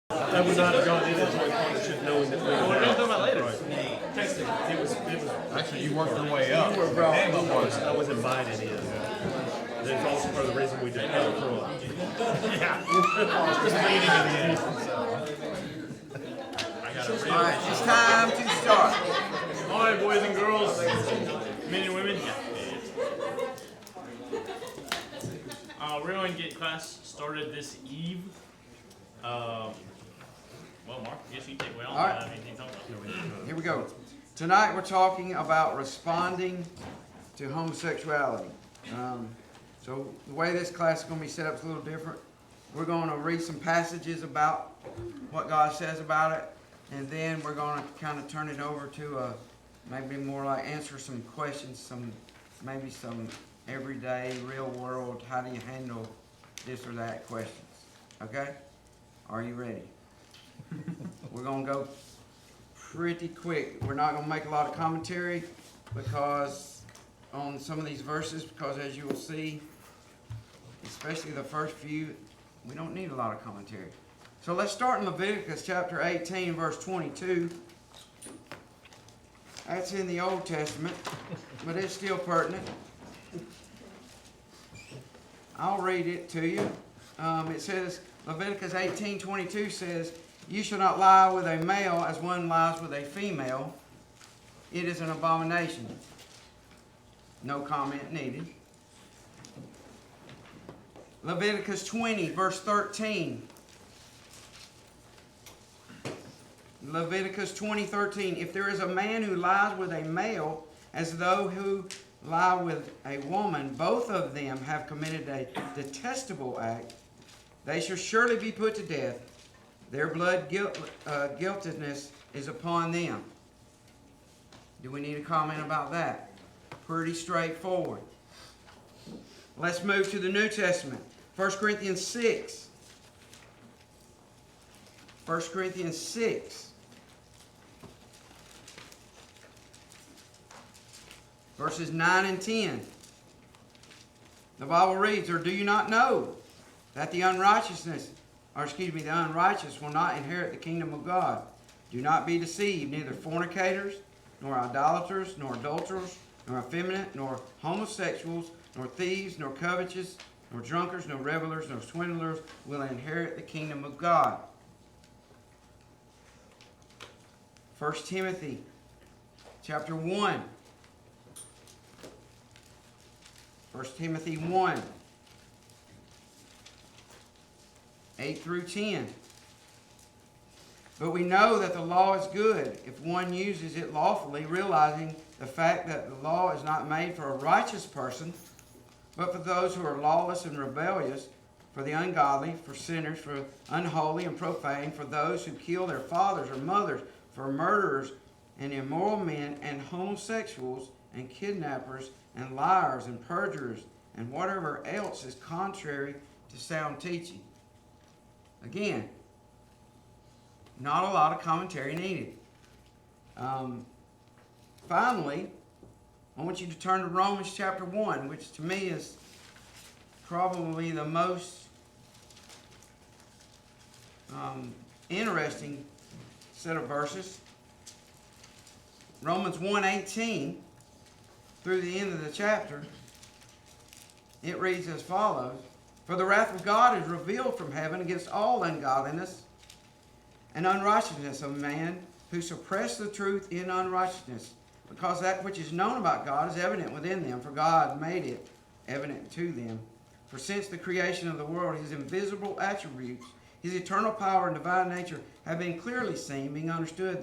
I would not have gone into this partnership knowing that we were. We're going to talk about later. Texting. It was. Actually, you worked your way up. You were brought. I was invited in. That's also part of the reason we didn't have a pro. Yeah. Just leading in the end. All right, it's time to start. All right, boys and girls, men and women. We're going to get class started this eve. Well, Mark, I guess you take well. All right. Here we go. Tonight we're talking about responding to homosexuality. So the way this class is going to be set up is a little different. We're going to read some passages about what God says about it, and then we're going to kind of turn it over to maybe more like answer some questions, maybe some everyday, real world, how do you handle this or that questions. Okay? Are you ready? We're going to go pretty quick. We're not going to make a lot of commentary because on some of these verses, because as you will see, especially the first few, we don't need a lot of commentary. So let's start in Leviticus chapter 18, verse 22. That's in the Old Testament, but it's still pertinent. I'll read it to you. It says, Leviticus 18:22 says, "You shall not lie with a male as one lies with a female. It is an abomination." No comment needed. Leviticus 20, verse 13. Leviticus 20:13. "If there is a man who lies with a male as though who lie with a woman, both of them have committed a detestable act. They shall surely be put to death. Their blood guiltiness is upon them." Do we need a comment about that? Pretty straightforward. Let's move to the New Testament. 1 Corinthians 6. 1 Corinthians 6. Verses 9 and 10. The Bible reads, "Or do you not know that the unrighteous will not inherit the kingdom of God? Do not be deceived, neither fornicators, nor idolaters, nor adulterers, nor effeminate, nor homosexuals, nor thieves, nor covetous, nor drunkards, nor revelers, nor swindlers will inherit the kingdom of God." 1 Timothy chapter 1. 1 Timothy 1, 8 through 10. "But we know that the law is good if one uses it lawfully, realizing the fact that the law is not made for a righteous person, but for those who are lawless and rebellious, for the ungodly, for sinners, for unholy and profane, for those who kill their fathers or mothers, for murderers and immoral men and homosexuals and kidnappers and liars and perjurers and whatever else is contrary to sound teaching." Again, not a lot of commentary needed. Finally, I want you to turn to Romans chapter 1, which to me is probably the most interesting set of verses. Romans 1:18 through the end of the chapter, it reads as follows: "For the wrath of God is revealed from heaven against all ungodliness and unrighteousness of man who suppress the truth in unrighteousness, because that which is known about God is evident within them, for God made it evident to them. For since the creation of the world, his invisible attributes, his eternal power and divine nature have been clearly seen, being understood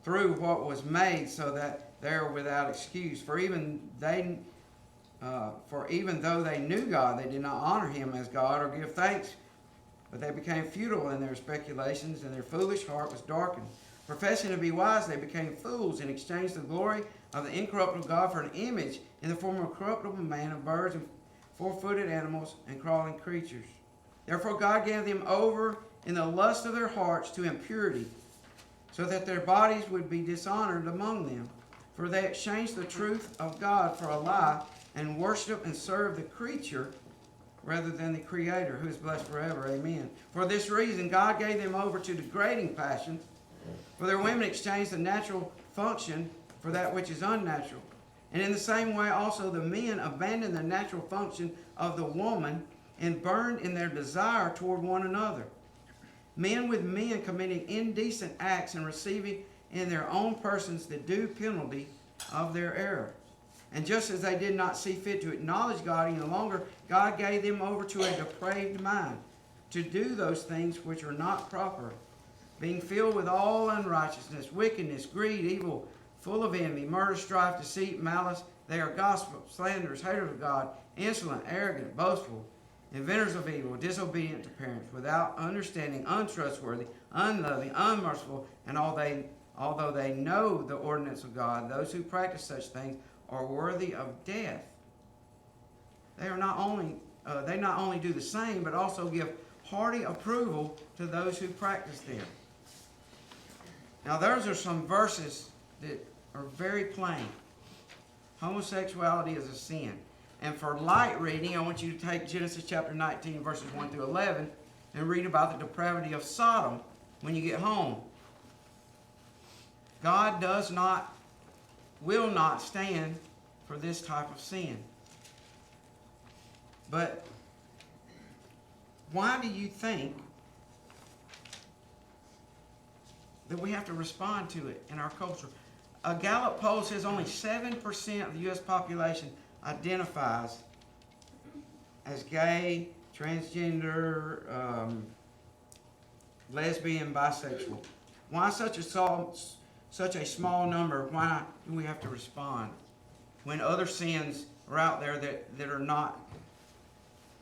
through what was made, so that they are without excuse. For even though they knew God, they did not honor him as God or give thanks, but they became futile in their speculations, and their foolish heart was darkened. Professing to be wise, they became fools and exchanged the glory of the incorruptible God for an image in the form of a corruptible man, of birds and four-footed animals and crawling creatures. Therefore God gave them over in the lust of their hearts to impurity, so that their bodies would be dishonored among them. For they exchanged the truth of God for a lie, and worshiped and served the creature rather than the Creator, who is blessed forever. Amen. For this reason, God gave them over to degrading passions, for their women exchanged the natural function for that which is unnatural. And in the same way also the men abandoned the natural function of the woman and burned in their desire toward one another. Men with men committing indecent acts and receiving in their own persons the due penalty of their error. And just as they did not see fit to acknowledge God any longer, God gave them over to a depraved mind, to do those things which are not proper, being filled with all unrighteousness, wickedness, greed, evil, full of envy, murder, strife, deceit, malice. They are gossips, slanderers, haters of God, insolent, arrogant, boastful, inventors of evil, disobedient to parents, without understanding, untrustworthy, unloving, unmerciful, and although they know the ordinance of God, those who practice such things are worthy of death. They not only do the same, but also give hearty approval to those who practice them. Now, those are some verses that are very plain. Homosexuality is a sin. And for light reading, I want you to take Genesis chapter 19, verses 1 through 11, and read about the depravity of Sodom when you get home. God will not stand for this type of sin. But why do you think that we have to respond to it in our culture? A Gallup poll says only 7% of the U.S. population identifies as gay, transgender, lesbian, bisexual. Why such a small number? Why do we have to respond when other sins are out there that are not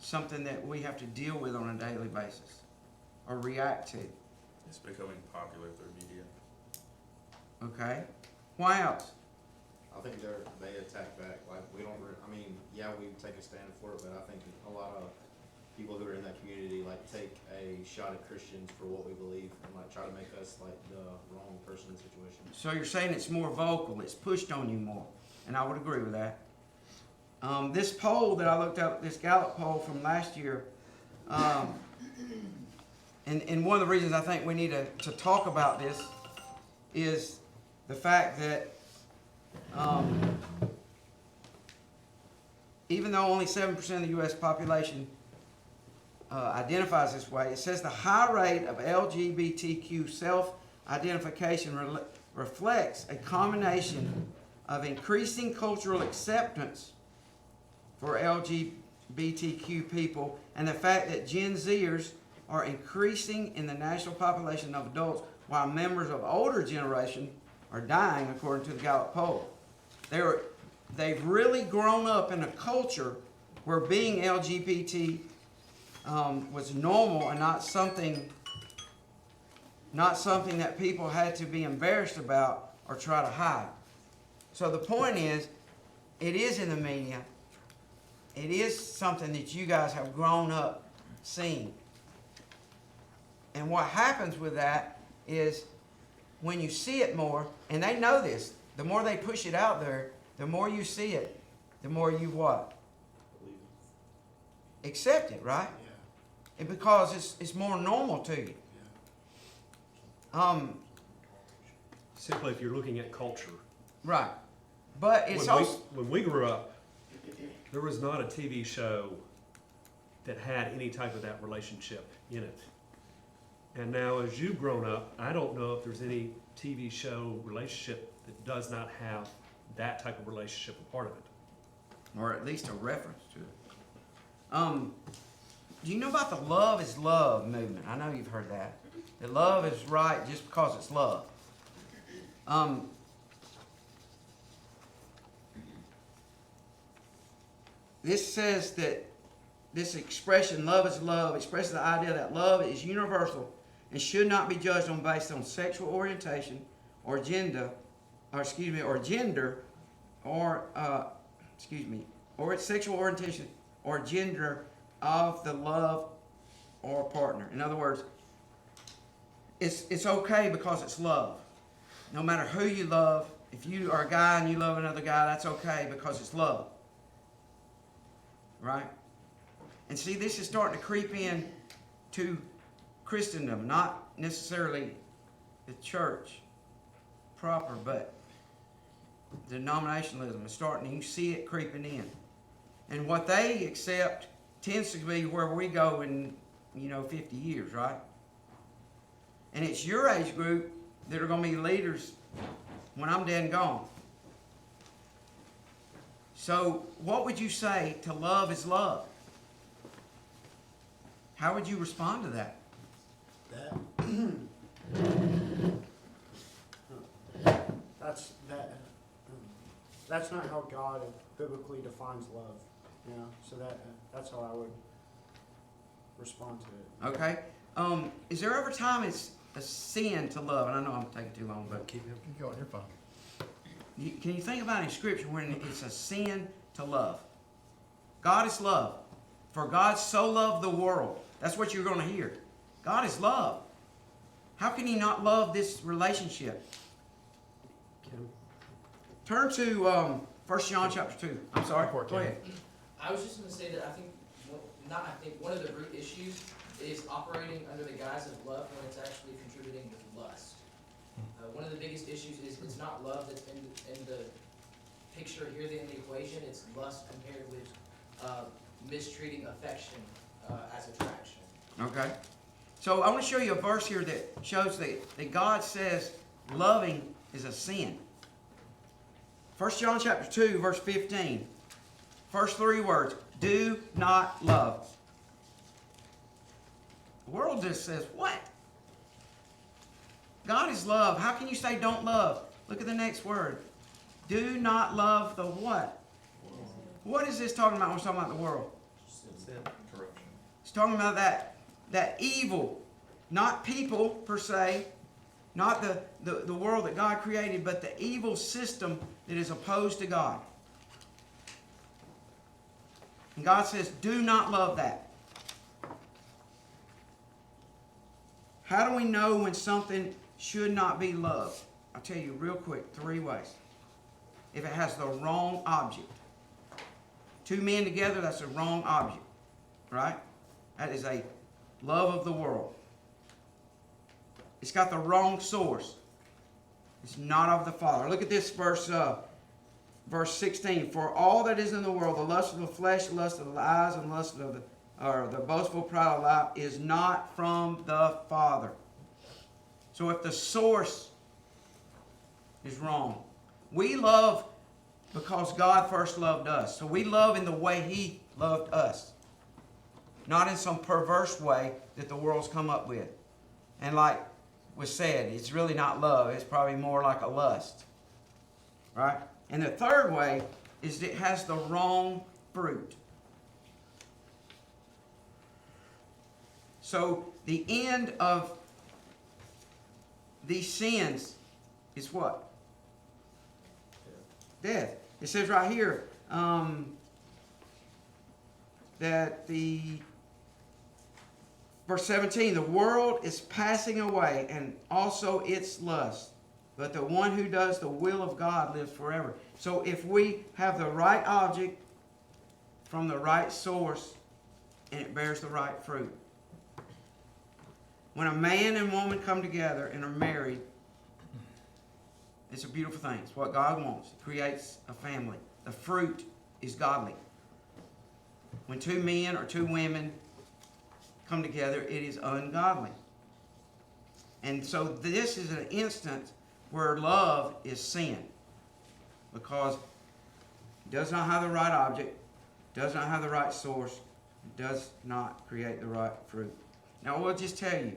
something that we have to deal with on a daily basis or react to? It's becoming popular through media. Okay. Why else? I think they attack back. Like, we don't, yeah, we take a stand for it, but I think a lot of people who are in that community, like, take a shot at Christians for what we believe and, like, try to make us, like, the wrong person in the situation. So you're saying it's more vocal, it's pushed on you more, and I would agree with that. This poll that I looked up, this Gallup poll from last year, and one of the reasons I think we need to talk about this is the fact that even though only 7% of the U.S. population identifies this way, it says the high rate of LGBTQ self-identification reflects a combination of increasing cultural acceptance for LGBTQ people and the fact that Gen Zers are increasing in the national population of adults while members of older generation are dying, according to the Gallup poll. They've really grown up in a culture where being LGBT was normal and not something that people had to be embarrassed about or try to hide. So the point is, it is in the media. It is something that you guys have grown up seeing. And what happens with that is when you see it more, and they know this, the more they push it out there, the more you see it, the more you what? Accept it, right? Yeah. And because it's more normal to you. Simply if you're looking at culture. Right. But it's also... When we grew up, there was not a TV show that had any type of that relationship in it. And now as you've grown up, I don't know if there's any TV show relationship that does not have that type of relationship a part of it. Or at least a reference to it. Do you know about the love is love movement? I know you've heard that. That love is right just because it's love. This says that this expression, love is love, expresses the idea that love is universal and should not be judged based on sexual orientation or gender, or its sexual orientation or gender of the love or partner. In other words, it's okay because it's love. No matter who you love, if you are a guy and you love another guy, that's okay because it's love. Right? And see, this is starting to creep in to Christendom, not necessarily the church proper, but denominationalism is starting. You see it creeping in. And what they accept tends to be where we go in, 50 years, right? And it's your age group that are going to be leaders when I'm dead and gone. So what would you say to love is love? How would you respond to that? That's not how God biblically defines love. So that's how I would respond to it. Okay. Is there ever time it's a sin to love? And I know I'm taking too long, but Keep going, you're fine. can you think about in Scripture when it's a sin to love? God is love. For God so loved the world. That's what you're going to hear. God is love. How can He not love this relationship? Turn to 1 John chapter 2. I'm sorry. Go ahead. I was just going to say that I think one of the root issues is operating under the guise of love when it's actually contributing with lust. One of the biggest issues is it's not love that's in the picture here in the equation. It's lust compared with mistreating affection as attraction. Okay. So I want to show you a verse here that shows that God says loving is a sin. 1 John chapter 2, verse 15. First three words, do not love. The world just says, what? God is love. How can you say don't love? Look at the next word. Do not love the what? What is this talking about when it's talking about the world? Corruption. It's talking about that evil, not people per se, not the world that God created, but the evil system that is opposed to God. And God says, do not love that. How do we know when something should not be loved? I'll tell you real quick, 3 ways. If it has the wrong object. 2 men together, that's the wrong object. Right? That is a love of the world. It's got the wrong source. It's not of the Father. Look at this verse 16. For all that is in the world, the lust of the flesh, the lust of the eyes, and the lust of the boastful pride of life is not from the Father. So if the source is wrong, we love because God first loved us. So we love in the way He loved us. Not in some perverse way that the world's come up with. And like was said, it's really not love. It's probably more like a lust. Right? And the third way is that it has the wrong fruit. So the end of these sins is what? Death. It says right here that verse 17, the world is passing away and also its lust. But the one who does the will of God lives forever. So if we have the right object from the right source and it bears the right fruit. When a man and woman come together and are married, it's a beautiful thing. It's what God wants. It creates a family. The fruit is godly. When 2 men or 2 women come together, it is ungodly. And so this is an instance where love is sin. Because it does not have the right object, does not have the right source, does not create the right fruit. Now, I will just tell you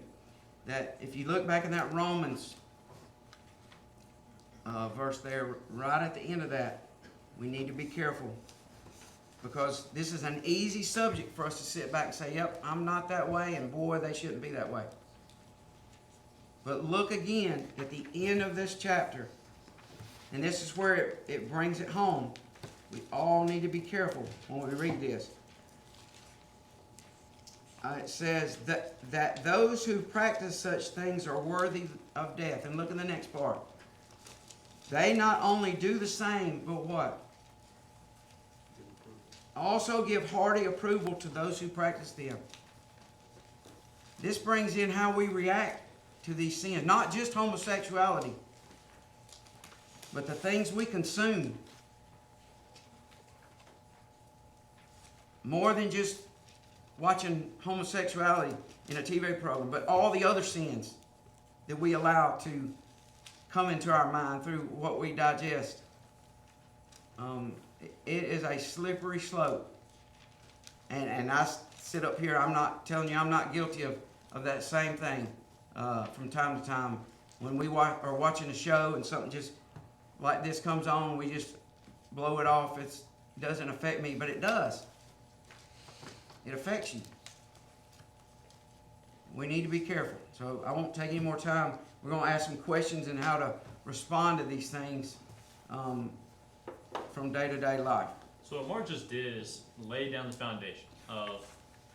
that if you look back in that Romans verse there, right at the end of that, we need to be careful. Because this is an easy subject for us to sit back and say, yep, I'm not that way, and boy, they shouldn't be that way. But look again at the end of this chapter, and this is where it brings it home. We all need to be careful when we read this. It says that those who practice such things are worthy of death. And look in the next part. They not only do the same, but what? also give hearty approval to those who practice them. This brings in how we react to these sins, not just homosexuality, but the things we consume. More than just watching homosexuality in a TV program, but all the other sins that we allow to come into our mind through what we digest. It is a slippery slope. And I sit up here, I'm not telling you I'm not guilty of that same thing from time to time. When we are watching a show and something just like this comes on, we just blow it off. It doesn't affect me, but it does. It affects you. We need to be careful. So I won't take any more time. We're going to ask some questions on how to respond to these things from day-to-day life. So what Mark just did is lay down the foundation of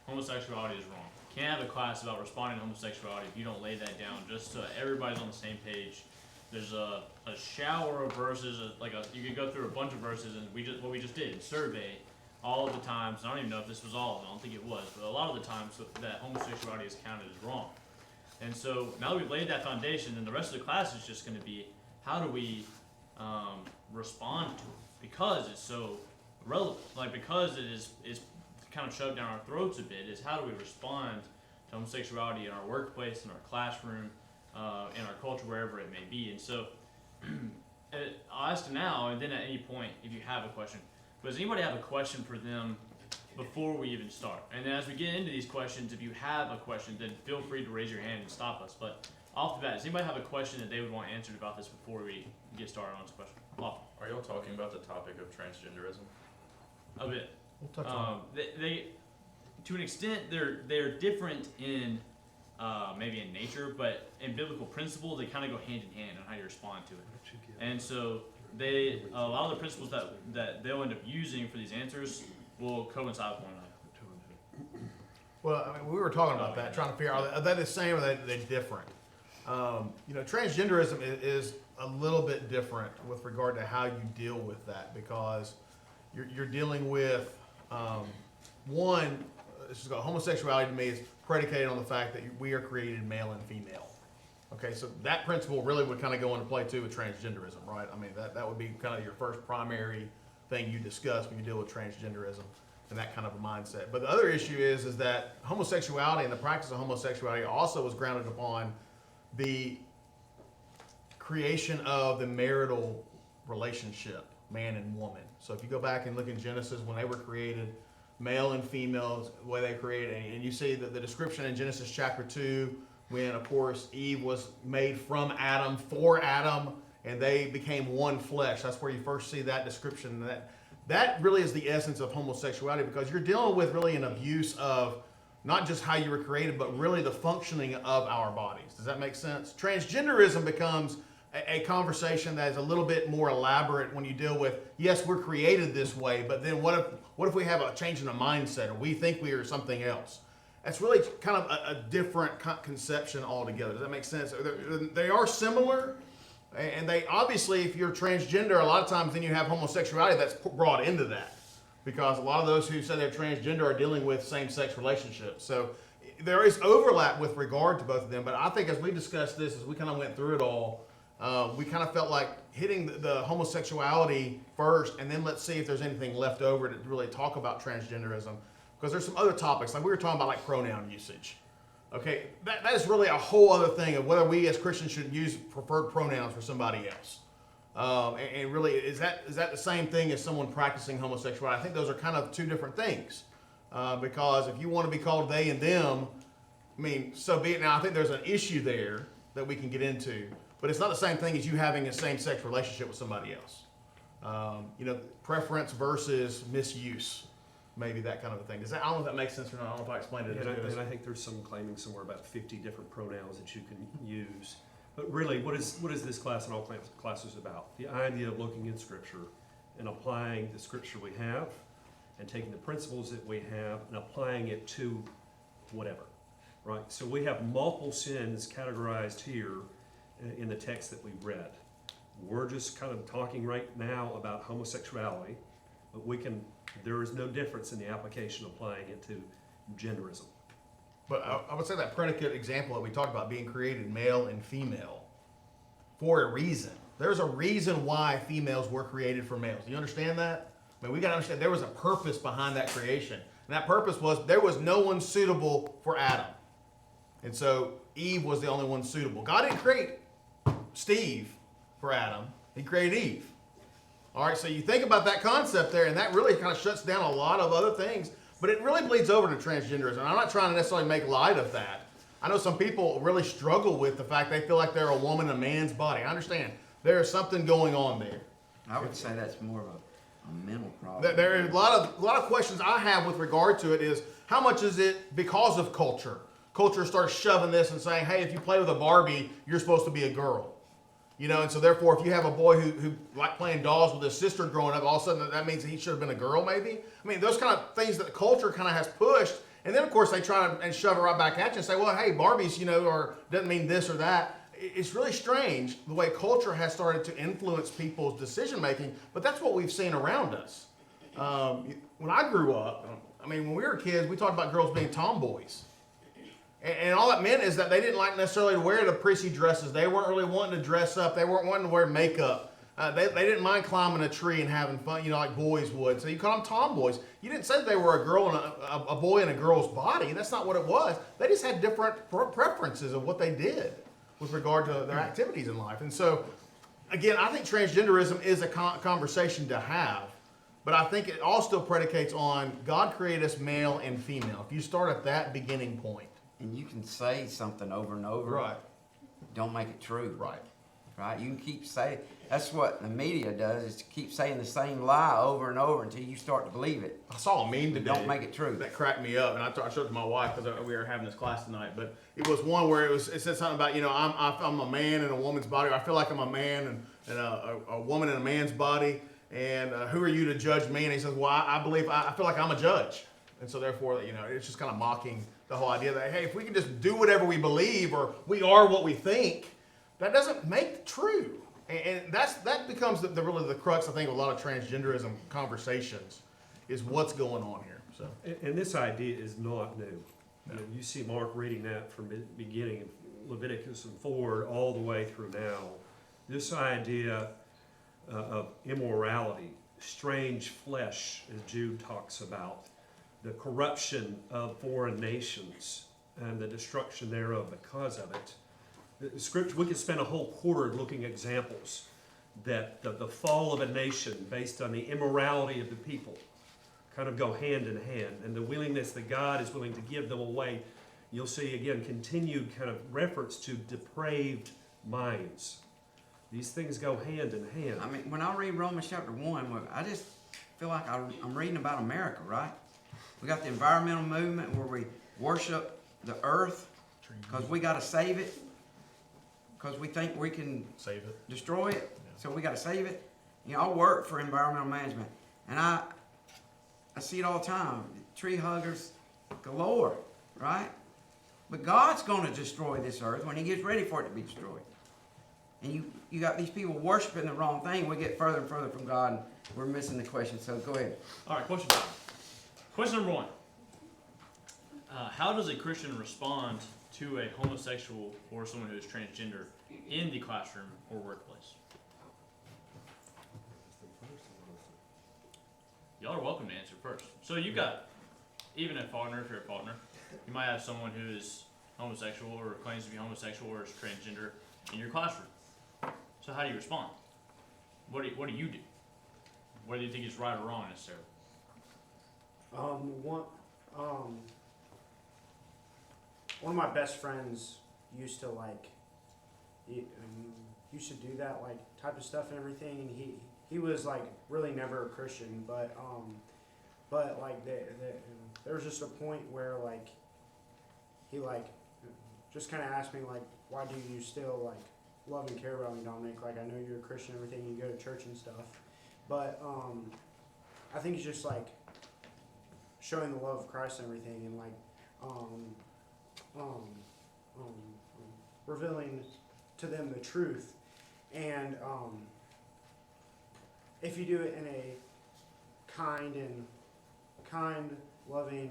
homosexuality is wrong. You can't have a class about responding to homosexuality if you don't lay that down just so everybody's on the same page. There's a shower of verses, you could go through a bunch of verses, and what we just did, survey all of the times. I don't even know if this was all of them, I don't think it was, but a lot of the times that homosexuality is counted as wrong. And so now that we've laid that foundation, then the rest of the class is just going to be how do we respond to it, because it's so relevant, because it is kind of shoved down our throats a bit, is how do we respond to homosexuality in our workplace, in our classroom, in our culture, wherever it may be. And so I'll ask now, and then at any point if you have a question. But does anybody have a question for them before we even start? And then as we get into these questions, if you have a question, then feel free to raise your hand and stop us. But off the bat, does anybody have a question that they would want answered about this before we get started on this question? Are y'all talking about the topic of transgenderism? A bit. We'll touch on They to an extent, they're different in maybe in nature, but in biblical principle, they kind of go hand in hand on how you respond to it. And so a lot of the principles that they'll end up using for these answers will coincide with one another. Well, I mean, we were talking about that, trying to figure out are they the same or are they different? Transgenderism is a little bit different with regard to how you deal with that, because you're dealing with homosexuality to me is predicated on the fact that we are created male and female. Okay, so that principle really would kind of go into play too with transgenderism, right? I mean, that would be kind of your first primary thing you discuss when you deal with transgenderism and that kind of a mindset. But the other issue is that homosexuality and the practice of homosexuality also was grounded upon the creation of the marital relationship, man and woman. So if you go back and look in Genesis, when they were created, male and female, the way they created, and you see that the description in Genesis chapter 2, when, of course, Eve was made from Adam, for Adam, and they became one flesh. That's where you first see that description. That really is the essence of homosexuality, because you're dealing with really an abuse of not just how you were created, but really the functioning of our bodies. Does that make sense? Transgenderism becomes a conversation that is a little bit more elaborate when you deal with, yes, we're created this way, but then what if we have a change in the mindset, or we think we are something else? That's really kind of a different conception altogether. Does that make sense? They are similar, and they obviously, if you're transgender, a lot of times then you have homosexuality that's brought into that, because a lot of those who say they're transgender are dealing with same-sex relationships. So there is overlap with regard to both of them, but I think as we discussed this, as we kind of went through it all, we kind of felt like hitting the homosexuality first, and then let's see if there's anything left over to really talk about transgenderism. Because there's some other topics, like we were talking about, like pronoun usage. Okay, that is really a whole other thing of whether we as Christians should use preferred pronouns for somebody else. And really, is that the same thing as someone practicing homosexuality? I think those are kind of two different things. Because if you want to be called they and them, I mean, so be it. Now, I think there's an issue there that we can get into, but it's not the same thing as you having a same-sex relationship with somebody else. Preference versus misuse. Maybe that kind of a thing. I don't know if that makes sense or not. I don't know if I explained it. And I think there's some claiming somewhere about 50 different pronouns that you can use. But really, what is this class and all classes about? The idea of looking in Scripture and applying the Scripture we have, and taking the principles that we have and applying it to whatever, right? So we have multiple sins categorized here in the text that we read. We're just kind of talking right now about homosexuality, but there is no difference in the application applying it to genderism. But I would say that predicate example that we talked about being created male and female for a reason. There's a reason why females were created for males. Do you understand that? I mean, we got to understand there was a purpose behind that creation. And that purpose was there was no one suitable for Adam. And so Eve was the only one suitable. God didn't create Steve for Adam. He created Eve. All right, so you think about that concept there, and that really kind of shuts down a lot of other things. But it really bleeds over to transgenderism. I'm not trying to necessarily make light of that. I know some people really struggle with the fact they feel like they're a woman in a man's body. I understand. There is something going on there. I would say that's more of a mental problem. There are a lot of questions I have with regard to it is how much is it because of culture? Culture starts shoving this and saying, hey, if you play with a Barbie, you're supposed to be a girl. You know, and so therefore, if you have a boy who liked playing dolls with his sister growing up, all of a sudden that means that he should have been a girl, maybe? I mean, those kind of things that the culture kind of has pushed. And then, of course, they try and shove it right back at you and say, well, hey, Barbies, you know, or doesn't mean this or that. It's really strange the way culture has started to influence people's decision-making, but that's what we've seen around us. When I grew up, I mean, when we were kids, we talked about girls being tomboys. And all that meant is that they didn't like necessarily to wear the prissy dresses. They weren't really wanting to dress up. They weren't wanting to wear makeup. They didn't mind climbing a tree and having fun, you know, like boys would. So you call them tomboys. You didn't say they were a girl and a boy in a girl's body. That's not what it was. They just had different preferences of what they did with regard to their activities in life. And so, again, I think transgenderism is a conversation to have. But I think it all still predicates on God created us male and female. If you start at that beginning point. And you can say something over and over. Right. Don't make it true. Right. Right? You can keep saying, that's what the media does, is to keep saying the same lie over and over until you start to believe it. I saw a meme today. Don't make it true. That cracked me up, and I showed it to my wife because we were having this class tonight. But it was one where it said something about, you know, I'm a man in a woman's body. Or I feel like I'm a man and a woman in a man's body. And who are you to judge me? And he says, well, I feel like I'm a judge. And so therefore, you know, it's just kind of mocking the whole idea that, hey, if we can just do whatever we believe or we are what we think, that doesn't make it true. And that becomes really the crux, I think, of a lot of transgenderism conversations is what's going on here. So, And this idea is not new. No. You see Mark reading that from the beginning of Leviticus and forward all the way through now. This idea of immorality, strange flesh, as Jude talks about, the corruption of foreign nations and the destruction thereof because of it. The scripture, we could spend a whole quarter looking at examples that the fall of a nation based on the immorality of the people kind of go hand in hand, and the willingness that God is willing to give them away. You'll see again continued kind of reference to depraved minds. These things go hand in hand. I mean, when I read Romans chapter 1, I just feel like I'm reading about America, right? We got the environmental movement where we worship the earth because we got to save it, because we think we can save it, destroy it, so we got to save it. You know, I work for environmental management, and I see it all the time. Tree huggers galore, right? But God's going to destroy this earth when He gets ready for it to be destroyed. And you got these people worshiping the wrong thing. We get further and further from God, and we're missing the question. So go ahead. All right, question time. Question number 1. How does a Christian respond to a homosexual or someone who is transgender in the classroom or workplace? Y'all are welcome to answer first. So you got, even a partner, if you're a partner, you might have someone who is homosexual or claims to be homosexual or is transgender in your classroom. So how do you respond? What do you do? What do you think is right or wrong necessarily? One of my best friends used to used to do that type of stuff and everything, and he was really never a Christian, but there was just a point where he just kind of asked me why do you still love and care about me, Dominic? I know you're a Christian and everything, you go to church and stuff, but I think it's just showing the love of Christ and everything, and revealing to them the truth. And if you do it in a kind, loving,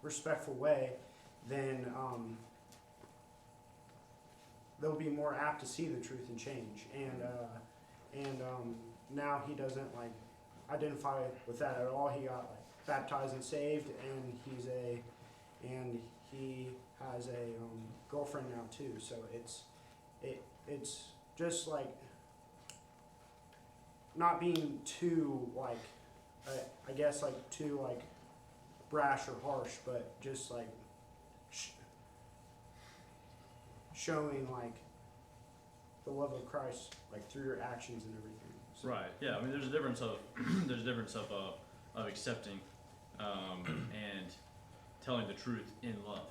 respectful way, then they'll be more apt to see the truth and change. And now he doesn't like identify with that at all. He got like baptized and saved, and he has a girlfriend now too. So it's just like not being too like I guess like too like brash or harsh, but just like showing like the love of Christ like through your actions and everything. So. Right. Yeah. I mean, there's a difference of of accepting and telling the truth in love.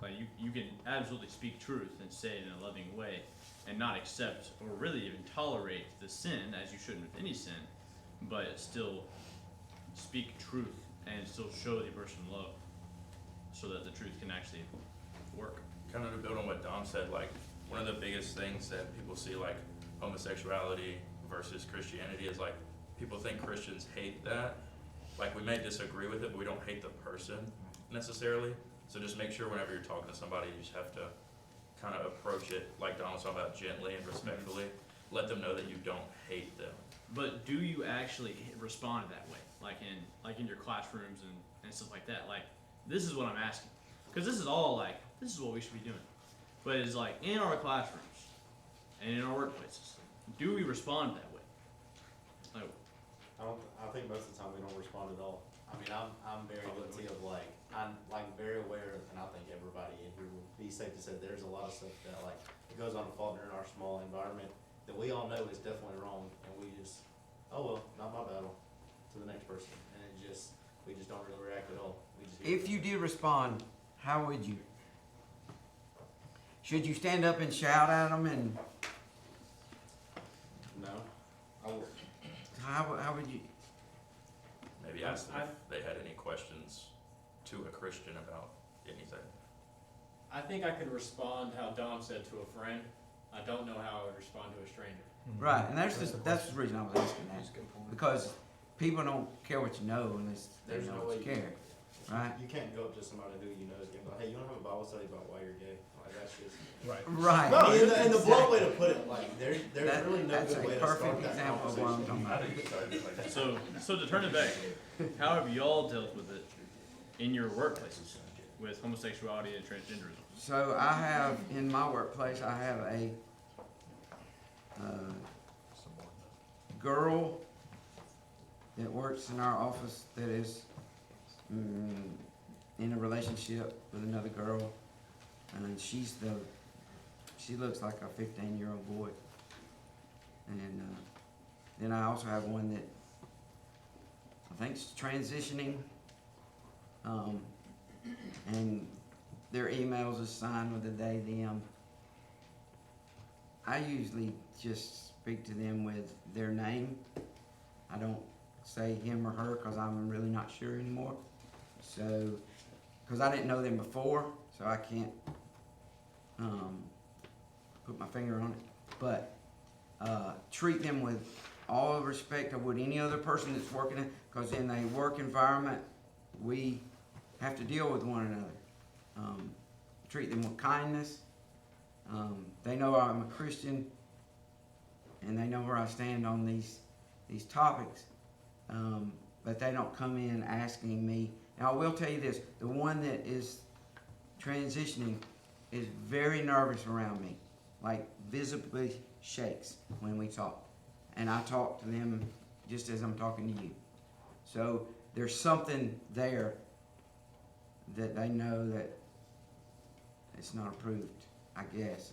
Like you can absolutely speak truth and say it in a loving way, and not accept or really even tolerate the sin, as you shouldn't with any sin, but still speak truth and still show the person love, so that the truth can actually work. Kind of to build on what Dom said, like, one of the biggest things that people see, like, homosexuality versus Christianity is, like, people think Christians hate that. Like, we may disagree with it, but we don't hate the person necessarily. So just make sure whenever you're talking to somebody, you just have to kind of approach it, like Dom was talking about, gently and respectfully. Let them know that you don't hate them. But do you actually respond that way, like in your classrooms and stuff like that? Like, this is what I'm asking, because this is all like, this is what we should be doing. But it's like in our classrooms and in our workplaces, do we respond that way? Like, I think most of the time we don't respond at all. I mean, I'm very guilty of like, I'm like very aware, and I think everybody in here will be safe to say there's a lot of stuff that like, it goes on default in our small environment that we all know is definitely wrong, and we just, oh well, not my battle, to the next person, and we just don't really react at all. We just If you did respond, how would you? Should you stand up and shout at them, and no, I will. how would you? Maybe ask them if they had any questions to a Christian about anything. I think I could respond how Dom said to a friend. I don't know how I would respond to a stranger. Right, and that's the reason I was asking that, because people don't care what you know unless they There's know no what way you care, right? You can't go up to somebody who you know is gonna be like, hey, you wanna have a Bible study about why you're gay? Like, that's just. Right. Right. No, and the blunt way to put it, like, there's really no That's good way a to start perfect that example of what I'm conversation. talking about. I think it's already like that. so to turn it back, how have y'all dealt with it in your workplaces with homosexuality and transgenderism? So I have, in my workplace, I have a girl that works in our office that is in a relationship with another girl, and she looks like a 15-year-old boy. And then I also have one that I think's transitioning, and their emails are signed with the they, them. I usually just speak to them with their name. I don't say him or her because I'm really not sure anymore. So, because I didn't know them before, so I can't put my finger on it. But treat them with all the respect I would any other person that's working in, because in a work environment, we have to deal with one another. Treat them with kindness. They know I'm a Christian, and they know where I stand on these topics. But they don't come in asking me. Now I will tell you this: the one that is transitioning is very nervous around me, like visibly shakes when we talk, and I talk to them just as I'm talking to you. So there's something there that they know that it's not approved, I guess.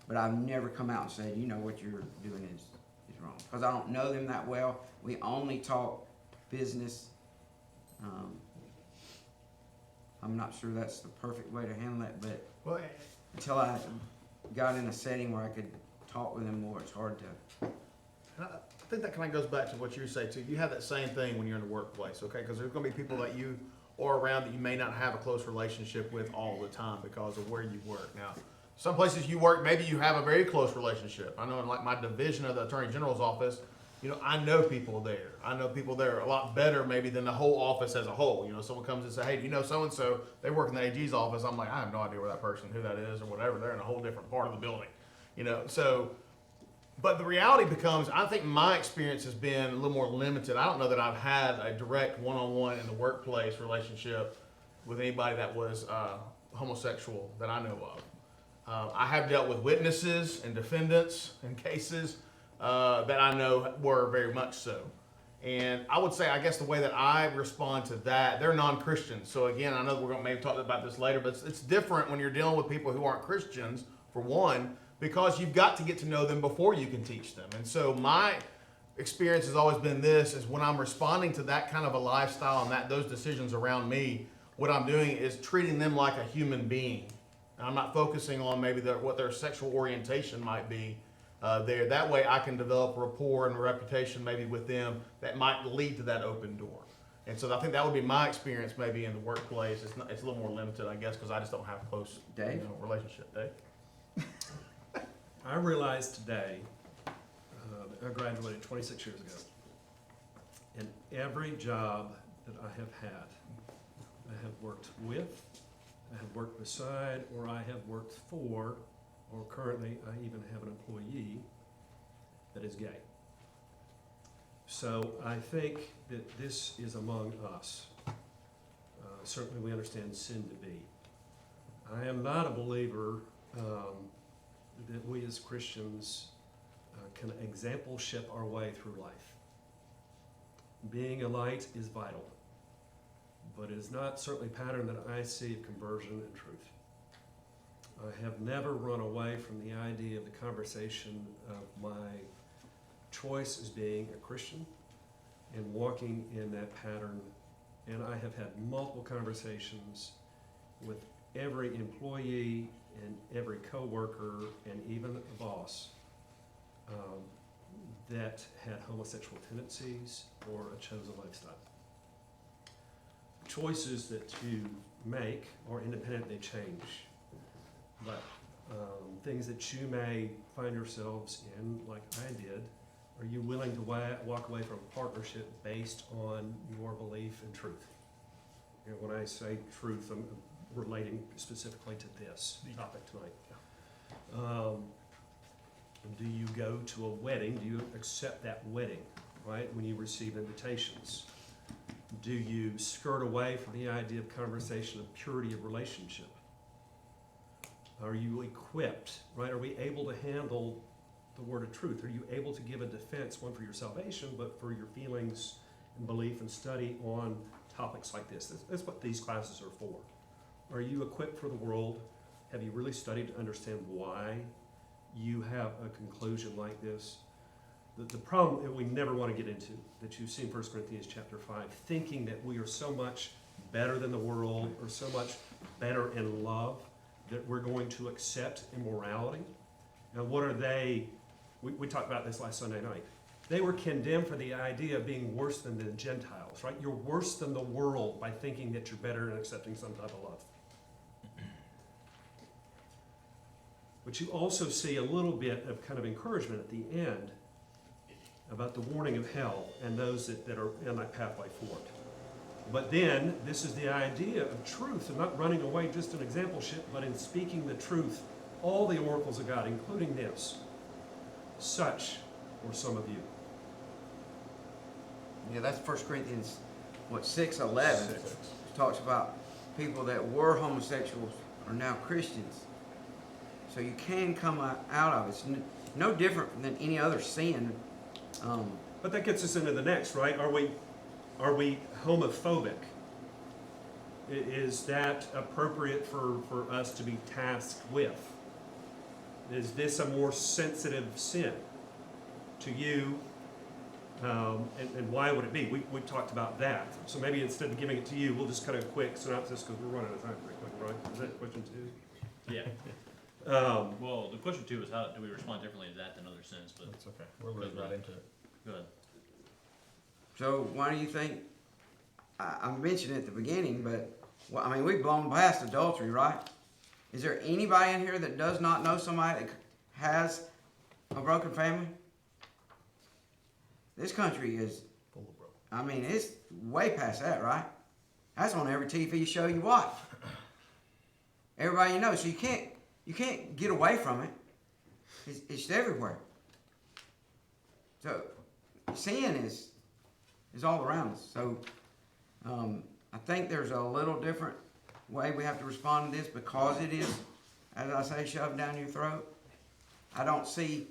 But I've never come out and said, you know, what you're doing is wrong. Because I don't know them that well. We only talk business. I'm not sure that's the perfect way to handle it, but Well, until I got in a setting where I could talk with them more, it's hard to. and I think that kind of goes back to what you say too. You have that same thing when you're in the workplace, okay? Because there's going to be people that you are around that you may not have a close relationship with all the time because of where you work. Now, some places you work, maybe you have a very close relationship. I know in like my division of the Attorney General's office, I know people there. I know people there a lot better maybe than the whole office as a whole. Someone comes and say, hey, do you know so-and-so? They work in the AG's office. I'm like, I have no idea where that person, who that is or whatever. They're in a whole different part of the building, so. But the reality becomes, I think my experience has been a little more limited. I don't know that I've had a direct one-on-one in the workplace relationship with anybody that was homosexual that I know of. I have dealt with witnesses and defendants in cases that I know were very much so. And I would say, I guess the way that I respond to that, they're non-Christians. So again, I know we're going to maybe talk about this later, but it's different when you're dealing with people who aren't Christians, for one, because you've got to get to know them before you can teach them. And so my experience has always been this, is when I'm responding to that kind of a lifestyle and those decisions around me, what I'm doing is treating them like a human being. And I'm not focusing on maybe what their sexual orientation might be there. That way I can develop rapport and a reputation maybe with them that might lead to that open door. And so I think that would be my experience maybe in the workplace. It's a little more limited, I guess, because I just don't have a close relationship. Dave? I realized today, I graduated 26 years ago, and every job that I have had, I have worked with, I have worked beside, or I have worked for, or currently I even have an employee that is gay. So I think that this is among us. Certainly we understand sin to be. I am not a believer that we as Christians can exampleship our way through life. Being a light is vital, but it is not certainly a pattern that I see of conversion and truth. I have never run away from the idea of the conversation of my choice as being a Christian and walking in that pattern. And I have had multiple conversations with every employee and every coworker and even a boss that had homosexual tendencies or a chosen lifestyle. Choices that you make are independent, they change. But things that you may find yourselves in, like I did, are you willing to walk away from a partnership based on your belief in truth? When I say truth, I'm relating specifically to this topic tonight. Do you go to a wedding? Do you accept that wedding, right, when you receive invitations? Do you skirt away from the idea of conversation of purity of relationship? Are you equipped, right? Are we able to handle the word of truth? Are you able to give a defense, one for your salvation, but for your feelings and belief and study on topics like this? That's what these classes are for. Are you equipped for the world? Have you really studied to understand why you have a conclusion like this? The problem that we never want to get into, that you see in 1 Corinthians chapter 5, thinking that we are so much better than the world or so much better in love that we're going to accept immorality. And what are they? We talked about this last Sunday night. They were condemned for the idea of being worse than the Gentiles, right? You're worse than the world by thinking that you're better and accepting some type of love. But you also see a little bit of kind of encouragement at the end about the warning of hell and those that are in that pathway forward. But then, this is the idea of truth, and not running away just in exampleship, but in speaking the truth, all the oracles of God, including this. Such were some of you. Yeah, that's 1 Corinthians, 6:11. It talks about people that were homosexuals are now Christians. So you can come out of it. It's no different than any other sin. But that gets us into the next, right? Are we homophobic? Is that appropriate for us to be tasked with? Is this a more sensitive sin to you? And why would it be? We talked about that. So maybe instead of giving it to you, we'll just cut a quick synopsis because we're running out of time pretty quick, right? Is that question 2? Yeah. Well, the question 2 is how do we respond differently to that than other sins? But That's okay. We're moving right into it. go ahead. So why do you think, I mentioned it at the beginning, but, we've blown past adultery, right? Is there anybody in here that does not know somebody that has a broken family? This country is, Full of broke. I mean, it's way past that, right? That's on every TV show you watch. Everybody you know, so you can't get away from it. It's everywhere. So sin is all around us. So I think there's a little different way we have to respond to this because it is, as I say, shoved down your throat. I don't see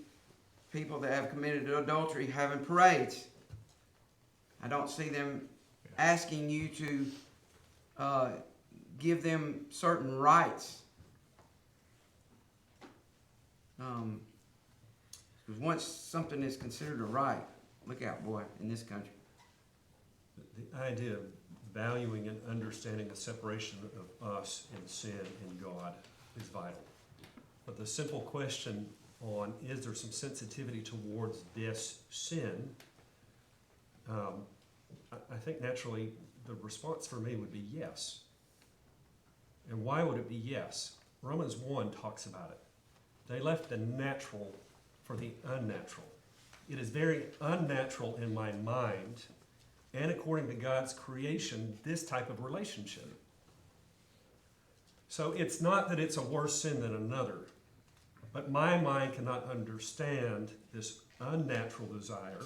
people that have committed adultery having parades. I don't see them asking you to give them certain rights. Because once something is considered a right, look out, boy, in this country. The idea of valuing and understanding the separation of us and sin and God is vital. But the simple question on, is there some sensitivity towards this sin? I think naturally the response for me would be yes. And why would it be yes? Romans 1 talks about it. They left the natural for the unnatural. It is very unnatural in my mind, and according to God's creation, this type of relationship. So it's not that it's a worse sin than another, but my mind cannot understand this unnatural desire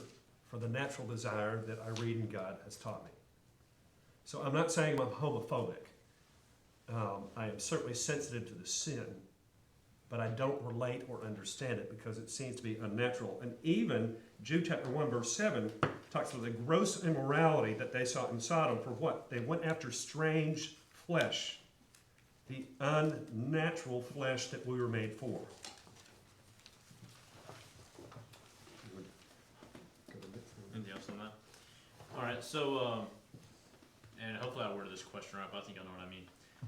for the natural desire that I read and God has taught me. So I'm not saying I'm homophobic. I am certainly sensitive to the sin, but I don't relate or understand it because it seems to be unnatural. And even Jude chapter 1 verse 7 talks about the gross immorality that they saw in Sodom for what? They went after strange flesh, the unnatural flesh that we were made for. Anything else on that? All right, so, and hopefully I worded this question right, but I think I know what I mean.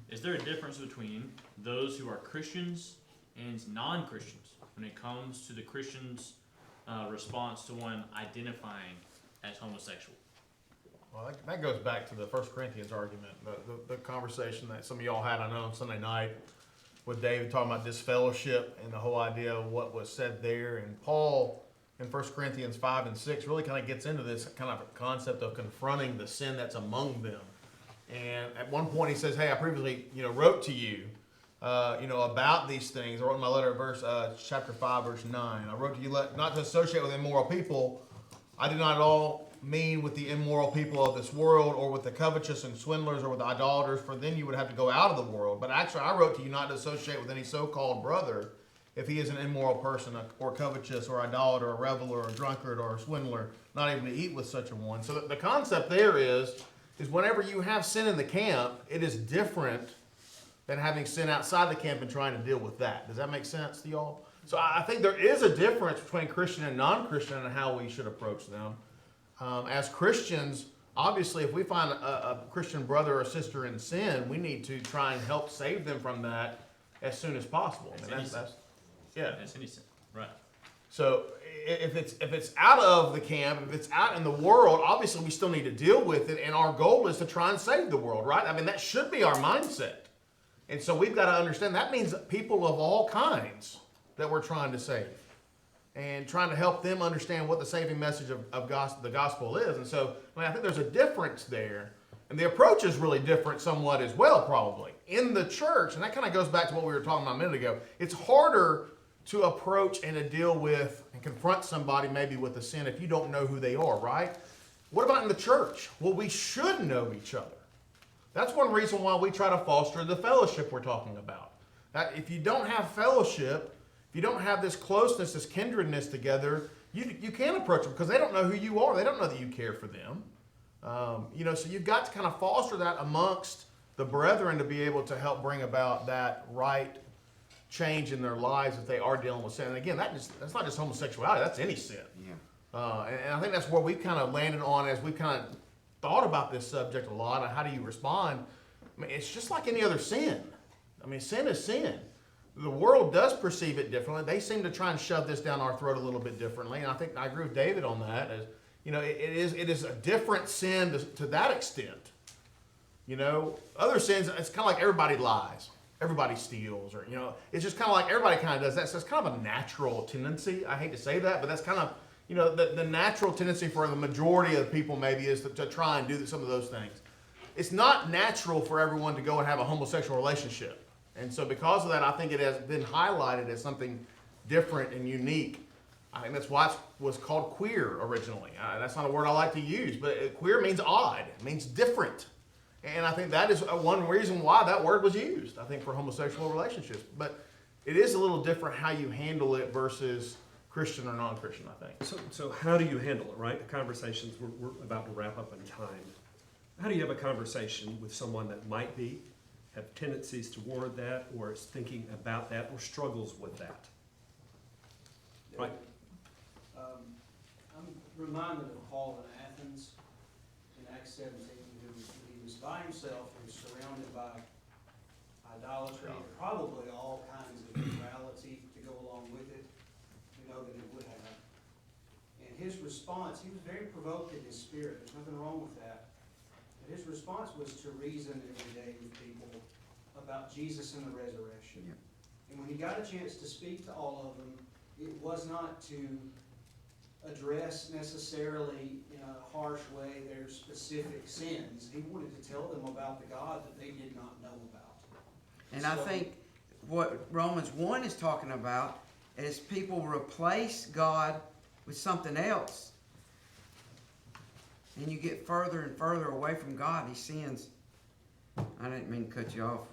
Is there a difference between those who are Christians and non-Christians when it comes to the Christian's response to one identifying as homosexual? Well, that goes back to the 1 Corinthians argument, the conversation that some of y'all had, I know, on Sunday night with David talking about disfellowship and the whole idea of what was said there. And Paul in 1 Corinthians 5 and 6 really kind of gets into this kind of concept of confronting the sin that's among them. And at one point he says, hey, I previously, wrote to you, about these things. I wrote in my letter, chapter 5, verse 9. I wrote to you not to associate with immoral people. I do not at all mean with the immoral people of this world, or with the covetous and swindlers, or with idolaters, for then you would have to go out of the world. But actually, I wrote to you not to associate with any so-called brother if he is an immoral person, or covetous, or idolater, or reveler, or drunkard, or swindler, not even to eat with such a one. So the concept there is whenever you have sin in the camp, it is different than having sin outside the camp and trying to deal with that. Does that make sense to y'all? So I think there is a difference between Christian and non-Christian and how we should approach them. As Christians, obviously, if we find a Christian brother or sister in sin, we need to try and help save them from that as soon as possible. Yeah. That's any sin, right? So if it's out of the camp, if it's out in the world, obviously we still need to deal with it, and our goal is to try and save the world, right? I mean, that should be our mindset. And so we've got to understand that means people of all kinds that we're trying to save, and trying to help them understand what the saving message of the gospel is. And so I think there's a difference there. And the approach is really different somewhat as well, probably. In the church, and that kind of goes back to what we were talking about a minute ago, it's harder to approach and to deal with and confront somebody maybe with a sin if you don't know who they are, right? What about in the church? Well, we should know each other. That's one reason why we try to foster the fellowship we're talking about. That if you don't have fellowship, if you don't have this closeness, this kindredness together, you can't approach them because they don't know who you are. They don't know that you care for them. So you've got to kind of foster that amongst the brethren to be able to help bring about that right change in their lives if they are dealing with sin. And again, that's not just homosexuality, that's any sin. Yeah. And I think that's where we've kind of landed on as we've kind of thought about this subject a lot, and how do you respond? I mean, it's just like any other sin. I mean, sin is sin. The world does perceive it differently. They seem to try and shove this down our throat a little bit differently, and I think I agree with David on that. It is a different sin to that extent. Other sins, it's kind of like everybody lies, everybody steals, or it's just kind of like everybody kind of does that. So it's kind of a natural tendency. I hate to say that, but that's kind of you know, the natural tendency for the majority of people maybe is to try and do some of those things. It's not natural for everyone to go and have a homosexual relationship. And so because of that, I think it has been highlighted as something different and unique. I think that's why it was called queer originally. That's not a word I like to use, but queer means odd. It means different. And I think that is one reason why that word was used, I think, for homosexual relationships. But it is a little different how you handle it versus Christian or non-Christian, I think. So how do you handle it, right? The conversations, we're about to wrap up in time. How do you have a conversation with someone that might have tendencies toward that, or is thinking about that, or struggles with that? Right? I'm reminded of Paul in Athens in Acts 17, who he was by himself, he was surrounded by idolatry, and probably all kinds of immorality to go along with it. We know that it would have. And his response, he was very provoked in his spirit. There's nothing wrong with that. But his response was to reason every day with people about Jesus and the resurrection. Yeah. And when he got a chance to speak to all of them, it was not to address necessarily in a harsh way their specific sins. He wanted to tell them about the God that they did not know about. And I think what Romans 1 is talking about is people replace God with something else. And you get further and further away from God. These sins. I didn't mean to cut you off.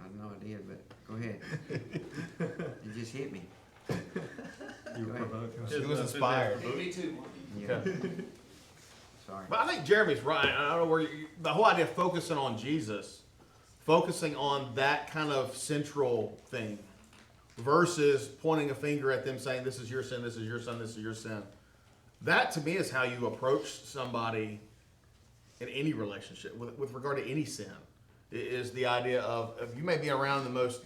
I know I did, but go ahead. It just hit me. You were Go ahead. provoked. He was inspired. Me too. Yeah. Sorry. But I think Jeremy's right. I don't know where the whole idea of focusing on Jesus, focusing on that kind of central thing, versus pointing a finger at them saying, this is your sin, this is your sin, this is your sin. That to me is how you approach somebody in any relationship with regard to any sin. Is the idea of you may be around the most,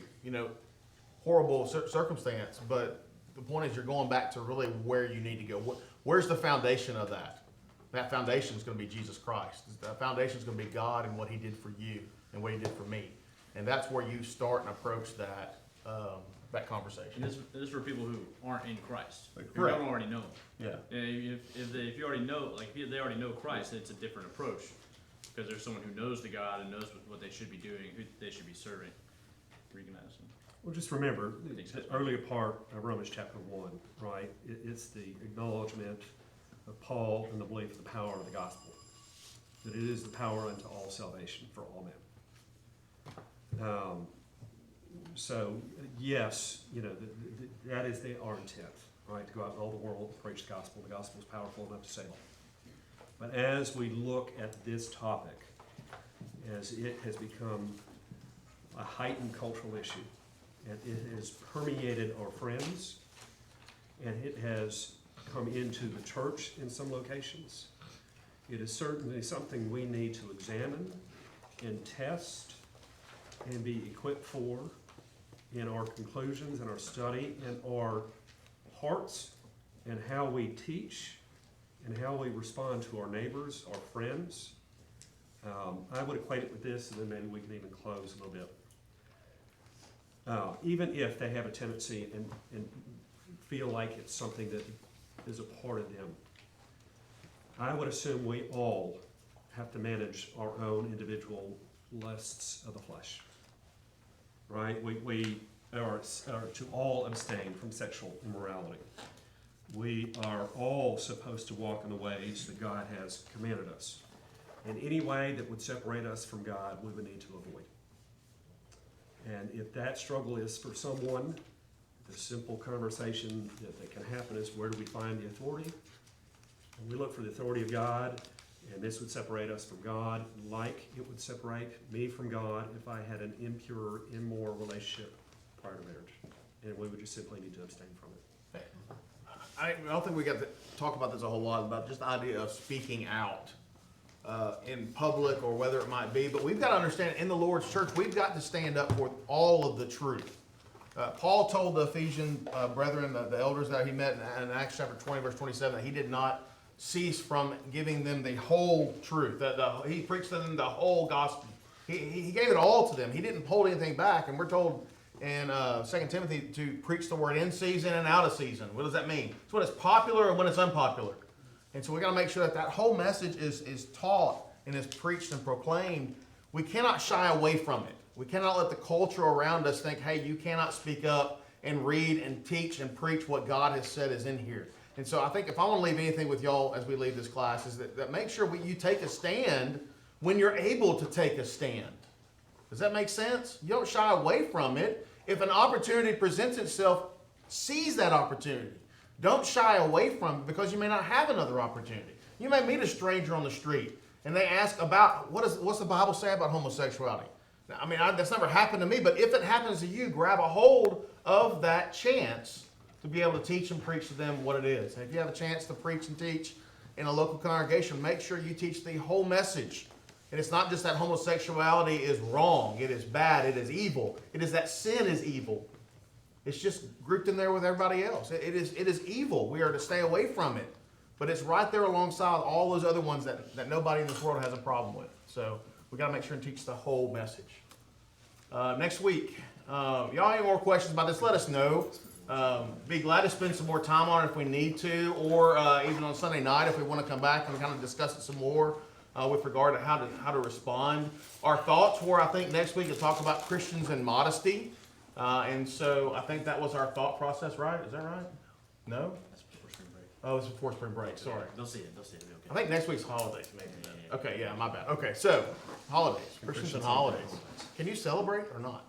horrible circumstance, but the point is you're going back to really where you need to go. Where's the foundation of that? That foundation is going to be Jesus Christ. The foundation is going to be God and what He did for you and what He did for me. And that's where you start and approach that conversation. And this is for people who aren't in Christ, who Correct. don't already know Him. Yeah. If you already know, like if they already know Christ, it's a different approach because there's someone who knows the God and knows what they should be doing, who they should be serving. Recognize Him. Well, just remember, the earlier part of Romans chapter 1, right? It's the acknowledgement of Paul and the belief of the power of the gospel, that it is the power unto all salvation for all men. So, yes, that is our intent, right? To go out in all the world, preach the gospel. The gospel is powerful enough to save all. But as we look at this topic, as it has become a heightened cultural issue, and it has permeated our friends, and it has come into the church in some locations. It is certainly something we need to examine and test and be equipped for in our conclusions and our study and our hearts and how we teach and how we respond to our neighbors, our friends. I would equate it with this, and then maybe we can even close a little bit. Even if they have a tendency and feel like it's something that is a part of them, I would assume we all have to manage our own individual lusts of the flesh, right? We are to all abstain from sexual immorality. We are all supposed to walk in the ways that God has commanded us. In any way that would separate us from God, we would need to avoid. And if that struggle is for someone, the simple conversation that can happen is, where do we find the authority? And we look for the authority of God, and this would separate us from God, like it would separate me from God if I had an impure, immoral relationship prior to marriage. And we would just simply need to abstain from it. I don't think we got to talk about this a whole lot, about just the idea of speaking out in public or whether it might be. But we've got to understand, in the Lord's church, we've got to stand up for all of the truth. Paul told the Ephesian brethren, the elders that he met in Acts chapter 20, verse 27, that he did not cease from giving them the whole truth. He preached to them the whole gospel. He gave it all to them. He didn't hold anything back. And we're told in 2 Timothy to preach the word in season and out of season. What does that mean? It's when it's popular and when it's unpopular. And so we got to make sure that that whole message is taught and is preached and proclaimed. We cannot shy away from it. We cannot let the culture around us think, hey, you cannot speak up and read and teach and preach what God has said is in here. And so I think if I want to leave anything with y'all as we leave this class is that make sure you take a stand when you're able to take a stand. Does that make sense? You don't shy away from it. If an opportunity presents itself, seize that opportunity. Don't shy away from it because you may not have another opportunity. You may meet a stranger on the street and they ask about, what's the Bible say about homosexuality? Now, I mean, that's never happened to me, but if it happens to you, grab a hold of that chance to be able to teach and preach to them what it is. And if you have a chance to preach and teach in a local congregation, make sure you teach the whole message. And it's not just that homosexuality is wrong, it is bad, it is evil. It is that sin is evil. It's just grouped in there with everybody else. It is evil. We are to stay away from it. But it's right there alongside all those other ones that nobody in this world has a problem with. So we got to make sure and teach the whole message. Next week, y'all have any more questions about this, let us know. Be glad to spend some more time on it if we need to, or even on Sunday night if we want to come back and kind of discuss it some more with regard to how to respond. Our thoughts were, I think, next week to talk about Christians and modesty. And so I think that was our thought process, right? Is that right? No? That's before spring break. Oh, it's before spring break, sorry. They'll see it, it'll be I okay. think next week's holidays, maybe. Yeah. Okay, yeah, my bad. Okay, so, holidays, Christians and holidays. Can you celebrate or not?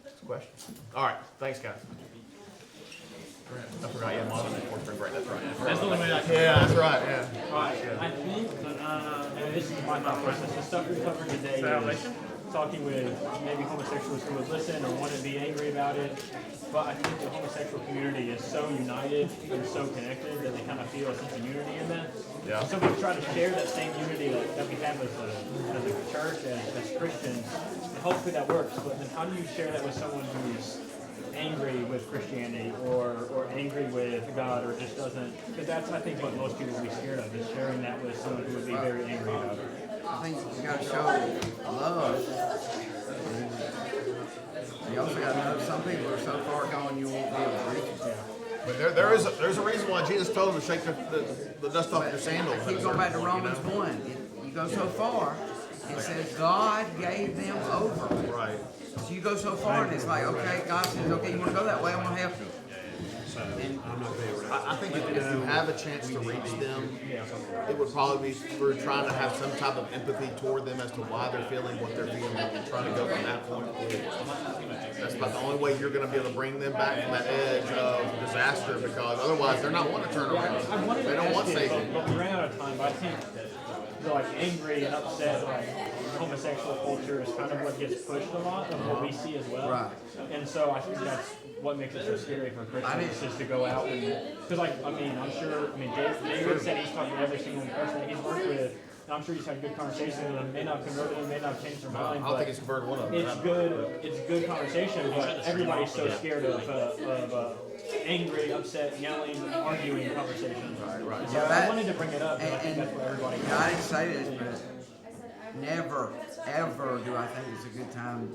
That's a question. All right, thanks, guys. I forgot, yeah, Mother's Day before spring break, that's right. That's the only way I can. Yeah, that's right, yeah. I think, and this is my thought process, the stuff we covered today is talking with maybe homosexuals who would listen or want to be angry about it, but I think the homosexual community is so united and so connected that they kind of feel a sense of unity in that. Yeah. So we try to share that same unity that we have as a church, as Christians, and hopefully that works, but then how do you share that with someone who's angry with Christianity or angry with God or just doesn't, because that's I think what most people would be scared of, is sharing that with someone who would be very angry about it. I think you gotta show love. You also gotta know some people are so far gone you won't be able to reach them. But there's a reason why Jesus told them to shake the dust off their sandals. I keep going back to Romans 1. You go so far, it says God gave them over. Right. So you go so far and it's like, okay, God says, okay, you wanna go that way, I'm gonna help you. I think if you have a chance to reach them, it would probably be through trying to have some type of empathy toward them as to why they're feeling what they're feeling and trying to go from that point forward. That's about the only way you're going to be able to bring them back from that edge of disaster, because otherwise they're not wanting to turn around. They don't want safety. But we ran out of time, but I think the angry and upset homosexual culture is kind of what gets pushed a lot of what we see as well. Right. And so I think that's what makes it so scary for Christians, is to go out and, because I'm sure, David said he's talking to every single person that he's worked with, and I'm sure he's had good conversations with them, may not convert them, may not change their mind, I don't think it's converted one of them. it's good conversation, but everybody's so scared of angry, upset, yelling, arguing conversations. Right. So I wanted to bring it up, and I think that's what everybody. I didn't say this, but never, ever do I think it's a good time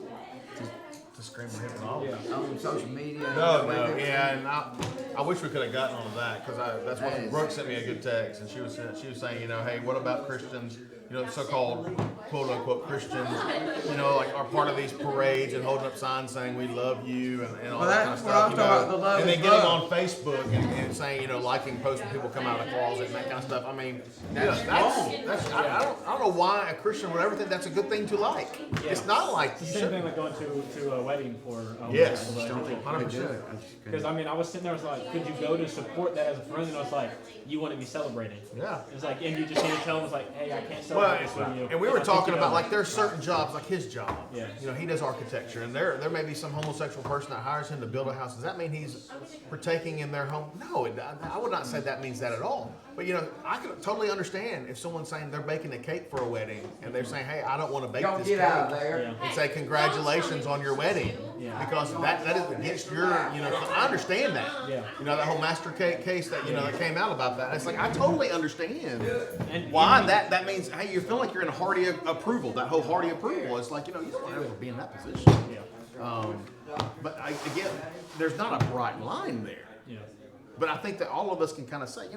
To scream and hit them all. on social media. No, yeah, and I wish we could have gotten onto that, because that's what Brooke sent me a good text, and she was saying, hey, what about Christians, so-called quote unquote Christians, like are part of these parades and holding up signs saying we love you and all that kind of stuff. I'm talking about the love and then is getting love. on Facebook and saying, liking posts when people come out of the closet and that kind of stuff. I mean, that's I don't know why a Christian would ever think that's a good thing to like. Yeah. It's not like It's you the same thing should. like going to a wedding for Yes. homosexual. 100%. Because I was sitting there, I was like, could you go to support that as a friend? And I was like, you want to be celebrating. Yeah. It's like, and you just need to tell them, it's like, hey, I can't Well, celebrate this with you. and we were I think talking you about know. like there's certain jobs, like his job. Yeah. He does architecture, and there may be some homosexual person that hires him to build a house. Does that mean he's partaking in their home? No, I would not say that means that at all. But I can totally understand if someone's saying they're baking a cake for a wedding, and they're saying, "Hey, I don't want to bake Don't this get cake," out of there. Yeah. and say, "Congratulations on your wedding." Yeah. Because that is against your, I understand that. Yeah. That whole master case that, that came out about that. It's like, I totally understand And why that means, hey, you feel like you're in a hearty approval, that whole hearty approval. It's like, you don't want to ever be in that position. Yeah. But again, there's not a bright line there. Yeah. But I think that all of us can kind of say, I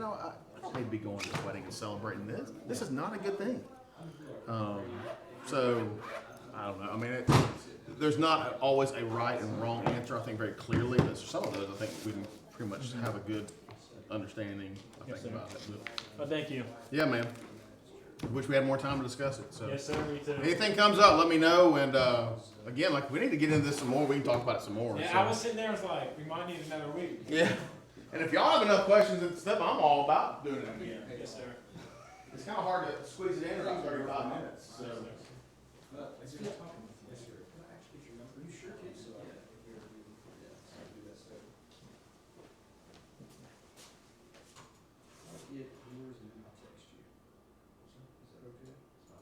don't need to be going to this wedding and celebrating this. This is not a good thing. So, I don't know. I mean, there's not always a right and wrong answer. I think very clearly. But some of those, I think we can pretty much have a good understanding, Yes, sir. about it. Well, thank you. Yeah, man. Wish we had more time to discuss it. So, Yes, sir. Me too. anything comes up, let me know. And again, like, we need to get into this some more. We can talk about it some more. Yeah, so. I was sitting there. I was like, we might need another week. Yeah. And if y'all have enough questions and stuff, I'm all about doing it again. Yes, sir. It's kind of hard to squeeze it in about 35 minutes. So.